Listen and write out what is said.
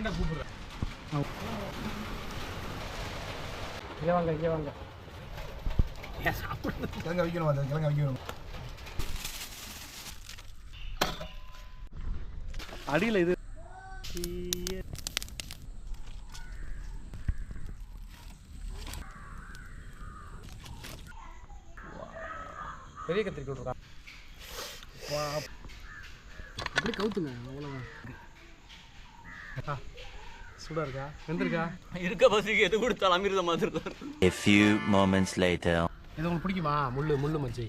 தாண்டா கூப்பிடுறேன். இங்கே வாங்க இங்கே வாங்க. ஏன் சாப்பிடுறது? கிழங்க வைக்கணும், அந்த கிழங்க வைக்கணும். அடியில் இது பெரிய கத்திரிக்கை விட்ருக்கான். அப்படி கவுத்துங்க அவ்வளோதான். சூடாக இருக்கா? வெந்திருக்கா? இருக்க பசிக்கு எது கொடுத்தாலும் அமிர்த மாதிரி தான். A few moments later. இது உங்களுக்கு பிடிக்குமா? முள்ளு மச்சி